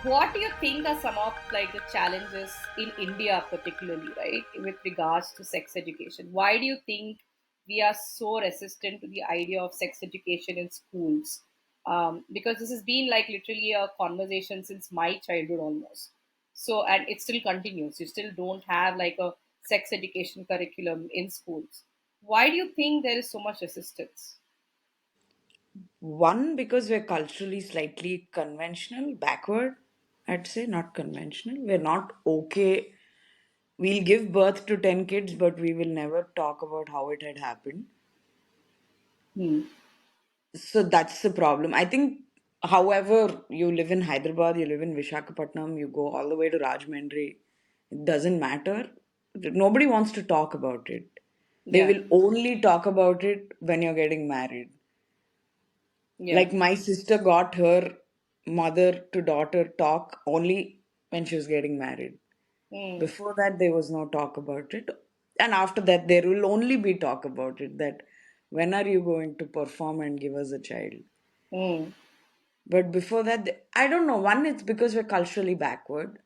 what do you think are some of like the challenges in India, particularly, right, with regards to sex education? Why do you think we are so resistant to the idea of sex education in schools? Because this has been like literally a conversation since my childhood almost. So, and it still continues. You still don't have like a sex education curriculum in schools. Why do you think there is so much resistance? One, because we're culturally slightly conventional, backward, I'd say, not conventional. We're not okay. We'll give birth to 10 kids, but we will never talk about how it had happened. Hmm. So that's the problem. I think, however, you live in Hyderabad, you live in Vishakhapatnam, you go all the way to Rajahmundry, it doesn't matter. Nobody wants to talk about it. They Yeah. will only talk about it when you're getting married. Yeah. Like my sister got her mother to daughter talk only when she was getting married. Hmm. Before that, there was no talk about it. And after that, there will only be talk about it that when are you going to perform and give us a child? Hmm. But before that, I don't know. One, it's because we're culturally backward.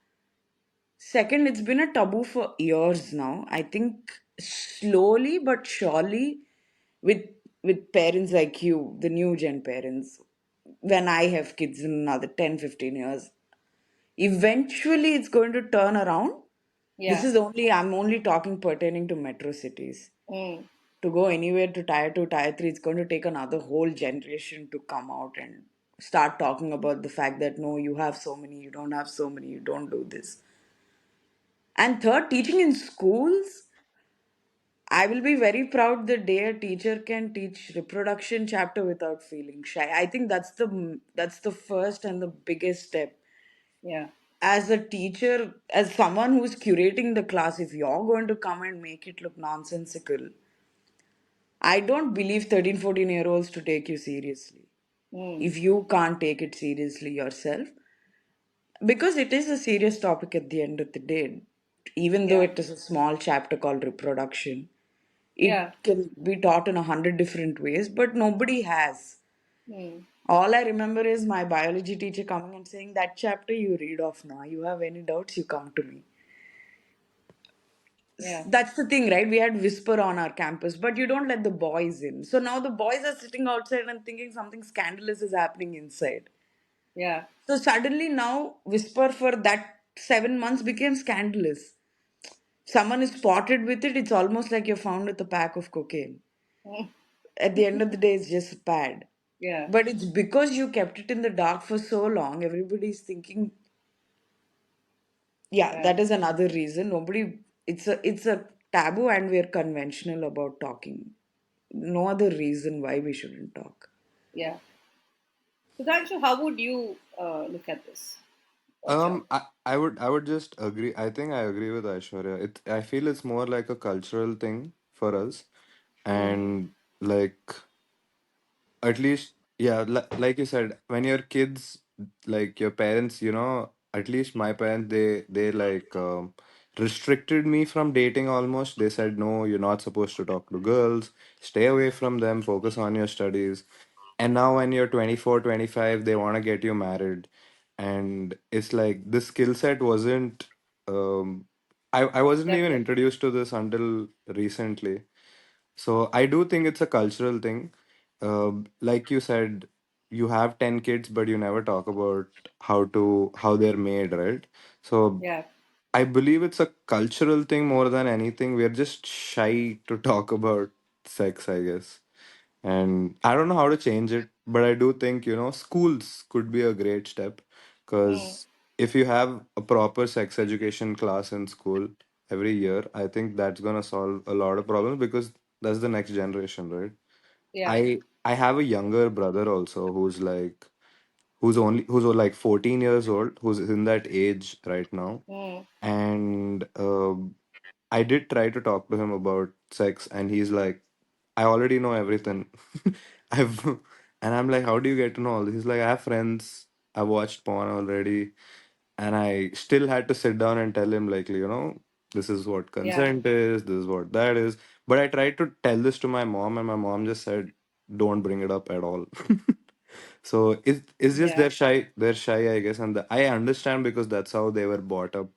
Second, it's been a taboo for years now. I think slowly but surely, with with parents like you, the new gen parents, when I have kids in another 10, 15 years, eventually it's going to turn around. This Yeah. is only, I'm only talking pertaining to metro cities. Hmm. To go anywhere to tier 2, tier 3, it's going to take another whole generation to come out and start talking about the fact that no, you have so many, you don't have so many, you don't do this. And third, teaching in schools, I will be very proud the day a teacher can teach reproduction chapter without feeling shy. I think that's the first and the biggest step. Yeah. As a teacher, as someone who's curating the class, if you're going to come and make it look nonsensical, I don't believe 13, 14 year olds to take you seriously. Hmm. If you can't take it seriously yourself, because it is a serious topic at the end of the day, even though Yeah. it is a small chapter called reproduction, Yeah. it can be taught in 100 different ways, but nobody has. Hmm. All I remember is my biology teacher coming and saying, that chapter you read off now. You have any doubts, you come to me. Yeah. That's the thing, right? We had Whisper on our campus, but you don't let the boys in. So now the boys are sitting outside and thinking something scandalous is happening inside. Yeah. So suddenly now Whisper for that 7 months became scandalous. Someone is spotted with it, it's almost like you're found with a pack of cocaine. Hmm. At the end of the day, it's just bad. Yeah. But it's because you kept it in the dark for so long, everybody's thinking, yeah, Yeah. that is another reason. It's a taboo and we're conventional about talking. No other reason why we shouldn't talk. Yeah. Sudhanshu, how would you look at this? What's your I would just agree. I think I agree with Aishwarya. I feel it's more like a cultural thing for us, Hmm. and like at least, yeah, like you said, when your kids, like your parents, at least my parents, they like restricted me from dating almost. They said, no, you're not supposed to talk to girls, stay away from them, focus on your studies. And now when you're 24, 25, they want to get you married. And it's like this skill set wasn't, I wasn't even Develop. introduced to this until recently. So I do think it's a cultural thing. Like you said, you have 10 kids, but you never talk about how they're made, right? So Yeah. I believe it's a cultural thing more than anything. We're just shy to talk about sex, I guess. And I don't know how to change it, but I do think, schools could be a great step, Hmm. because if you have a proper sex education class in school every year, I think that's going to solve a lot of problems, because that's the next generation, right? Yeah. I have a younger brother also who's like 14 years old, who's in that age right now. Hmm. And I did try to talk to him about sex, and he's like, I already know everything. I've and I'm like, how do you get to know all this? He's like, I have friends. I watched porn already, and I still had to sit down and tell him, like, this is what Yeah. consent is. This is what that is. But I tried to tell this to my mom, and my mom just said, don't bring it up at all. So it's just Yeah. they're shy, I guess, and I understand because that's how they were brought up.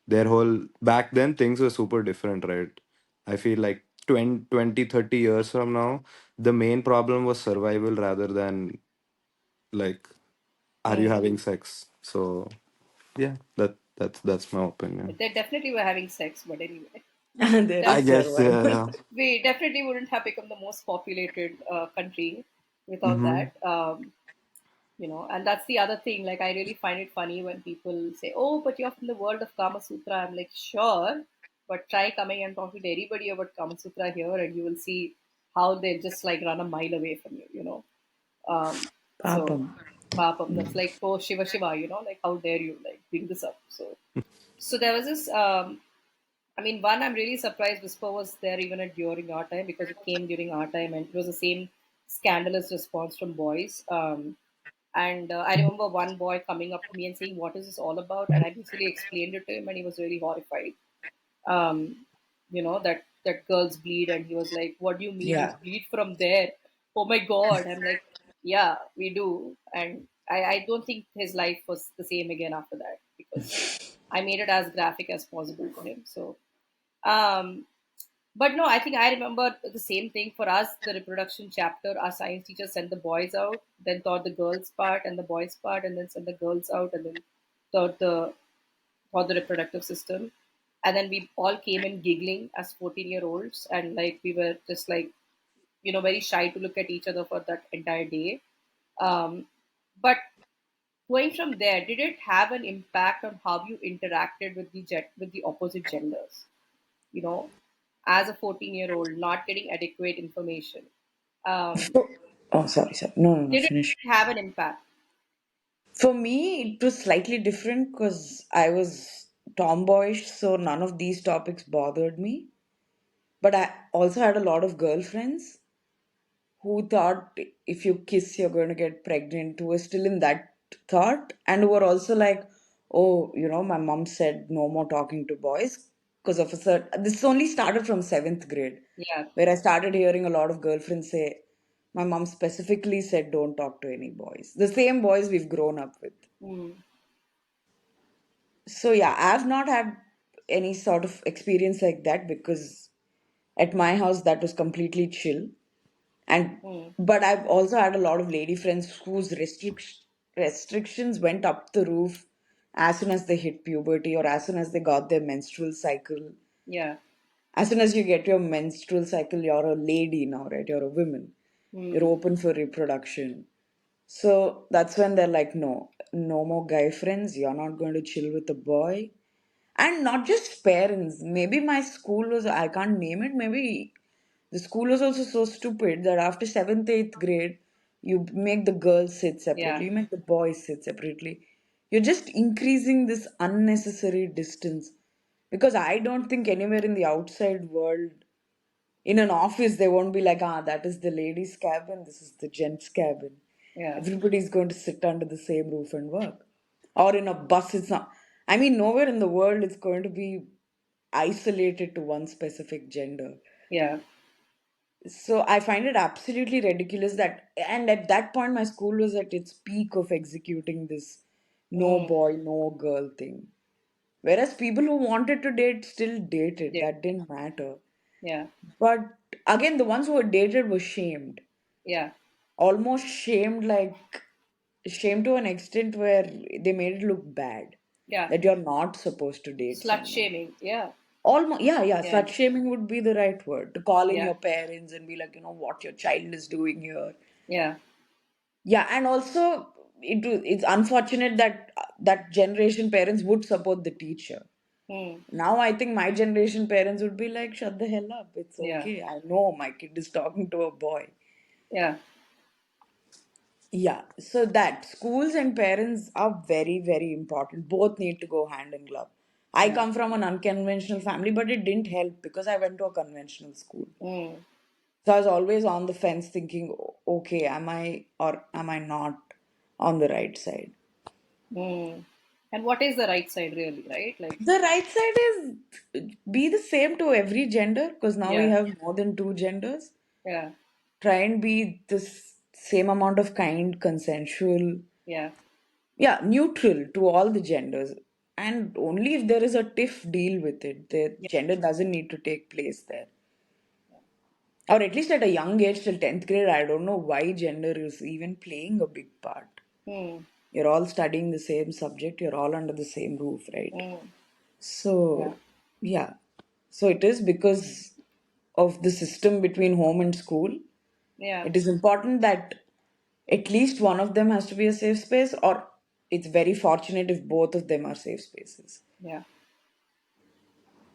Their whole back then things were super different, right? I feel like 20, 20, 30 years from now, the main problem was survival rather than like, are you Hmm. having sex? So yeah, that's my opinion. They definitely were having sex, but anyway, There I is definitely. guess, survival. yeah. We definitely wouldn't have become the most populated country without Mm-hmm. that. And that's the other thing. Like, I really find it funny when people say, "Oh, but you're from the world of Kama Sutra." I'm like, sure, but try coming and talking to anybody about Kama Sutra here, and you will see how they just like run a mile away from you. So Papam. Papam, that's like, oh Shiva Shiva, like how dare you like bring this up? So there was this. I mean, one, I'm really surprised Whisper was there even during our time, because it came during our time and it was the same scandalous response from boys. And I remember one boy coming up to me and saying, "What is this all about?" And I basically explained it to him, and he was really horrified. Um, that girls bleed, and he was like, "What do you mean you Yeah. bleed from there? Oh my God!" I'm like, "Yeah, we do." And I don't think his life was the same again after that, because I made it as graphic as possible for him. Um, but no, I think I remember the same thing for us. The reproduction chapter, our science teacher sent the boys out, then taught the girls part and the boys part, and then sent the girls out, and then taught the reproductive system. And then we all came in giggling as 14-year-olds, and like we were just like, very shy to look at each other for that entire day. Um, but going from there, did it have an impact on how you interacted with the opposite genders? You know, as a 14-year-old, not getting adequate information. Um, Oh, sorry, sorry. No, no, no. did it Finish. have an impact? For me, it was slightly different because I was tomboyish, so none of these topics bothered me. But I also had a lot of girlfriends who thought if you kiss, you're going to get pregnant, who were still in that thought, and who were also like, oh, my mom said no more talking to boys because of a certain. This only started from seventh grade, Yeah. where I started hearing a lot of girlfriends say, my mom specifically said don't talk to any boys. The same boys we've grown up with. Mm, So yeah, I've not had any sort of experience like that because at my house that was completely chill. And mm, but I've also had a lot of lady friends whose restrictions went up the roof as soon as they hit puberty or as soon as they got their menstrual cycle. yeah. As soon as you get your menstrual cycle, you're a lady now, right? You're a woman. You're Mm, open for reproduction. So that's when they're like, no, no more guy friends. You're not going to chill with a boy. And not just parents. Maybe my school was, I can't name it. Maybe the school was also so stupid that after seventh, eighth grade, you make the girls sit yeah. separately, you make the boys sit separately. You're just increasing this unnecessary distance. Because I don't think anywhere in the outside world, in an office, they won't be like, that is the ladies' cabin, this is the gents' cabin. Yeah. Everybody's going to sit under the same roof and work. Or in a bus, it's not. I mean, nowhere in the world it's going to be isolated to one specific gender. Yeah. So I find it absolutely ridiculous that, and at that point, my school was at its peak of executing this no Mm, boy, no girl thing. Whereas people who wanted to date still dated, yeah. that didn't matter. Yeah. But again, the ones who were dated were shamed, Yeah. almost shamed, like shamed to an extent where they made it look bad Yeah. that you're not supposed to date Slut someone. shaming. Yeah. Almost, yeah, yeah, Yeah. slut shaming would be the right word to call in Yeah. your parents and be like, what your child is doing here. Yeah. Yeah, and also it's unfortunate that that generation parents would support the teacher. Mm, Now I think my generation parents would be like, shut the hell up. It's yeah. okay. I know my kid is talking to a boy. Yeah. Yeah, so that schools and parents are very, very important. Both need to go hand in glove. I Yeah. come from an unconventional family, but it didn't help because I went to a conventional school. Mm, So I was always on the fence thinking, okay, am I or am I not on the right side? mm. And what is the right side really, right? Like, The right side is be the same to every gender because now we yeah. have more than two genders. Yeah. Try and be the same amount of kind, consensual, Yeah. yeah, neutral to all the genders. And only if there is a tiff, deal with it. The Yeah. gender doesn't need to take place there. Or at least at a young age, till 10th grade, I don't know why gender is even playing a big part. Hmm. You're all studying the same subject, you're all under the same roof, right? Hmm. Yeah. So, yeah. So it is because of the system between home and school. Yeah. It is important that at least one of them has to be a safe space, or it's very fortunate if both of them are safe spaces. Yeah.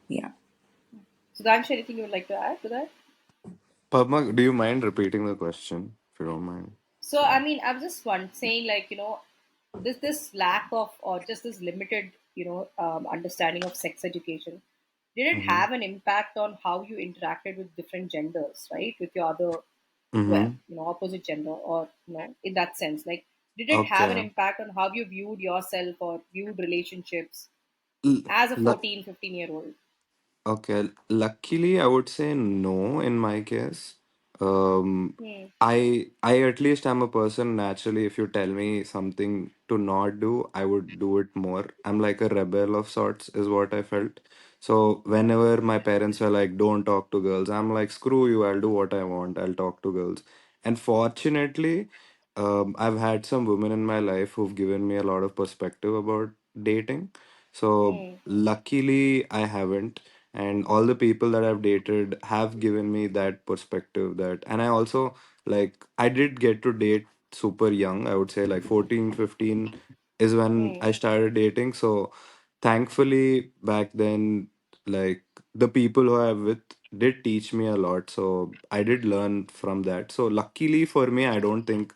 Yeah. Sudhanshu, anything you would like to add to that? Padma, do you mind repeating the question if you don't mind? So, I mean, I was just one saying, like, this lack of, or just this limited, understanding of sex education, did it Mm-hmm. have an impact on how you interacted with different genders, right? With your other, well, Mm-hmm. opposite gender, or in that sense, like, did it have an Okay. impact on how you viewed yourself or viewed relationships L- as a lu- 14, 15-year old? okay. Luckily, I would say no in my case. Um, Hmm. I at least am a person naturally. If you tell me something to not do, I would do it more. I'm like a rebel of sorts, is what I felt. So whenever my parents were like, "Don't talk to girls," I'm like, "Screw you! I'll do what I want. I'll talk to girls." And fortunately, I've had some women in my life who've given me a lot of perspective about dating. So Hmm. luckily, I haven't, and all the people that I've dated have given me that perspective. That, and I also, like, I did get to date super young. I would say like 14, 15 is when Hmm. I started dating. So thankfully back then, like, the people who I'm with did teach me a lot. So I did learn from that. So luckily for me, I don't think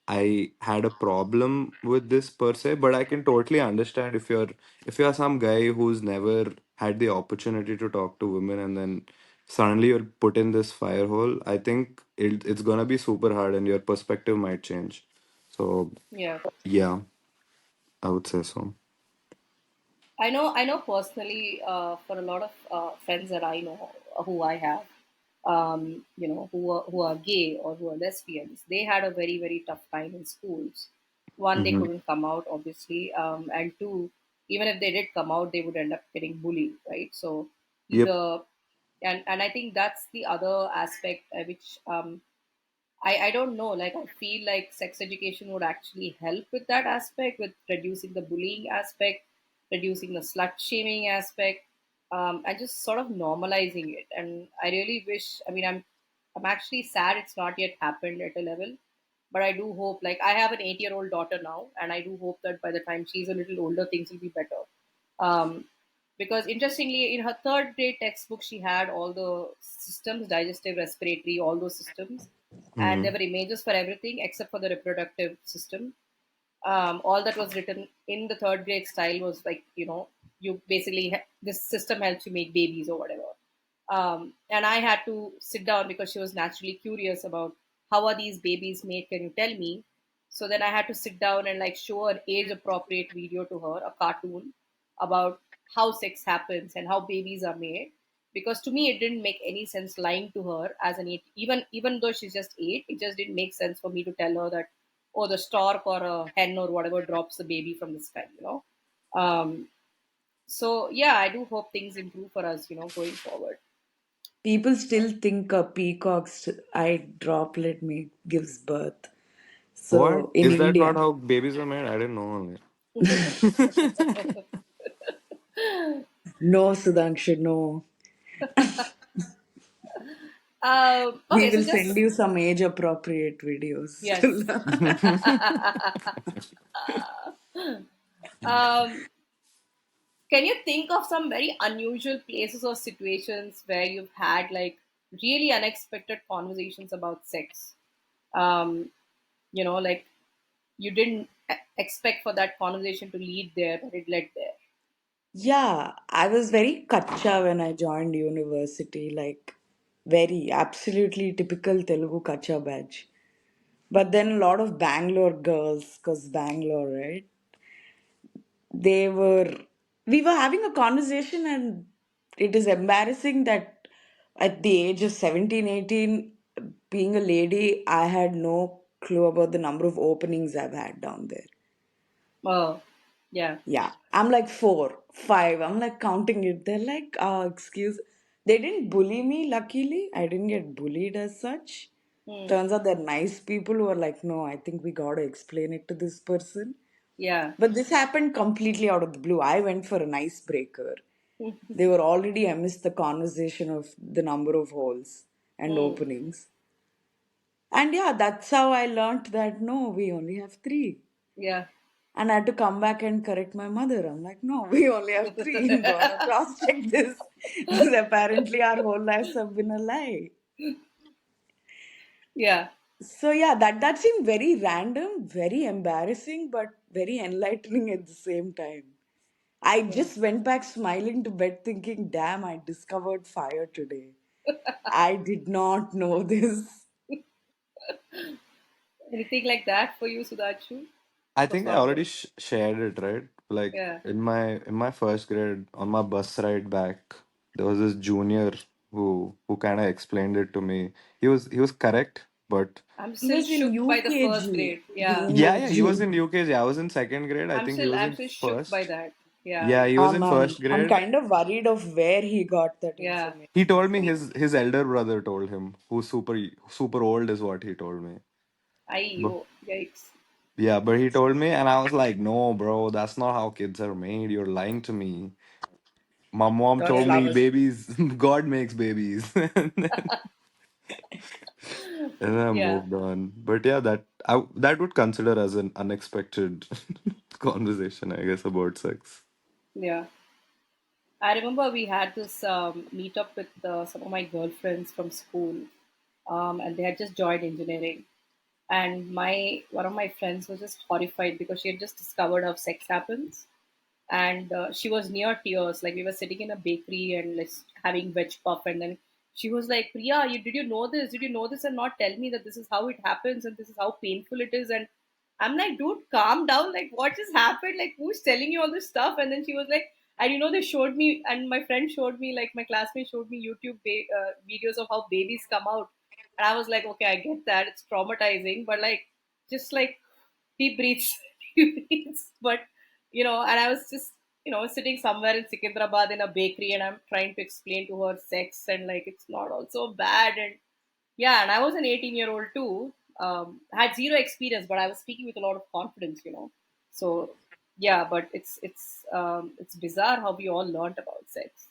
I had a problem with this per se, but I can totally understand if you're some guy who's never had the opportunity to talk to women, and then suddenly you're put in this fire hole. I think it's gonna be super hard and your perspective might change. So Yeah. yeah, I would say so. I know personally, for a lot of friends that I know, who I have, who are gay or who are lesbians, they had a very, very tough time in schools. One, they Mm-hmm. couldn't come out, obviously, and two, even if they did come out, they would end up getting bullied, right? So Yep. either, and I think that's the other aspect, which I don't know. Like, I feel like sex education would actually help with that aspect, with reducing the bullying aspect, reducing the slut shaming aspect, and just sort of normalizing it. And I really wish. I mean, I'm actually sad it's not yet happened at a level, but I do hope. Like, I have an 8-year-old daughter now, and I do hope that by the time she's a little older, things will be better. Um, because interestingly, in her third grade textbook, she had all the systems, digestive, respiratory, all those systems, and there Mm-hmm. were images for everything except for the reproductive system. All that was written in the third grade style was like, you basically this system helps you make babies or whatever. And I had to sit down because she was naturally curious about how are these babies made, can you tell me? So then I had to sit down and like show an age appropriate video to her, a cartoon about how sex happens and how babies are made, because to me it didn't make any sense lying to her as an 8, even though she's just 8, it just didn't make sense for me to tell her that, oh, the stork or a hen or whatever drops the baby from the sky. So yeah, I do hope things improve for us, going forward. People still think a peacock's eye droplet gives birth. What So in is that? Not India, how babies are made? I didn't know. no, Sudhanshu, no. We Okay, so will send just you some age appropriate videos. yes. um, can you think of some very unusual places or situations where you've had like really unexpected conversations about sex? Um, like you didn't expect for that conversation to lead there, but it led there. Yeah, I was very kacha when I joined university, like very absolutely typical Telugu kacha badge. But then a lot of Bangalore girls, because Bangalore, right? They were, we were having a conversation, and it is embarrassing that at the age of 17, 18, being a lady, I had no clue about the number of openings I've had down there. Oh, yeah. Yeah, I'm like four, five. I'm like counting it. They're like, excuse. They didn't bully me, luckily. I didn't get bullied as such. Hmm. Turns out they're nice people who are like, no, I think we gotta explain it to this person. Yeah. But this happened completely out of the blue. I went for an icebreaker. They were already amidst the conversation of the number of holes and Hmm. openings. And yeah, that's how I learnt that no, we only have three. Yeah. And I had to come back and correct my mother. I'm like, no, we only have three. Gonna cross check this. Because apparently our whole lives have been a lie. Yeah. So yeah, that seemed very random, very embarrassing, but very enlightening at the same time. I Hmm. just went back smiling to bed thinking, damn, I discovered fire today. I did not know this. Anything like that for you, Sudhanshu? I For think I sorrow? already shared it, right? Like Yeah. in my first grade, on my bus ride back, there was this junior who kind of explained it to me. He was correct, but I'm He still was in shook by the first UKG, grade. the Yeah. yeah, he was emoji. in UKG. I was in second grade. I think he was I'm in still shook by first. that. Yeah. Yeah, he was in first I'm grade. kind of worried of where he got that Yeah. He information told me from. his elder brother told him, who's super old, is what he told me. But Oh, yikes. yeah, but he told me, and I was like, no, bro, that's not how kids are made. You're lying to me. My mom Yeah. told me Flowers. babies, God makes babies. And then I Yeah. moved on. But yeah, that would consider as an unexpected conversation, I guess, about sex. Yeah. I remember we had this meet up with some of my girlfriends from school, and they had just joined engineering. And my one of my friends was just horrified because she had just discovered how sex happens, and she was near tears. Like we were sitting in a bakery and like having veg puff, and then she was like, "Priya, did you know this? Did you know this and not tell me that this is how it happens and this is how painful it is?" And I'm like, "Dude, calm down. Like, what just happened? Like, who's telling you all this stuff?" And then she was like, "And they showed me, and my friend showed me, like my classmate showed me YouTube videos of how babies come out." And I was like, "Okay, I get that. It's traumatizing, but like, just like deep breaths, deep breaths." But and I was just sitting somewhere in Sikandrabad in a bakery, and I'm trying to explain to her sex and like it's not also bad. And yeah, and I was an 18-year-old too. Had zero experience, but I was speaking with a lot of confidence. So yeah, but it's bizarre how we all learned about sex.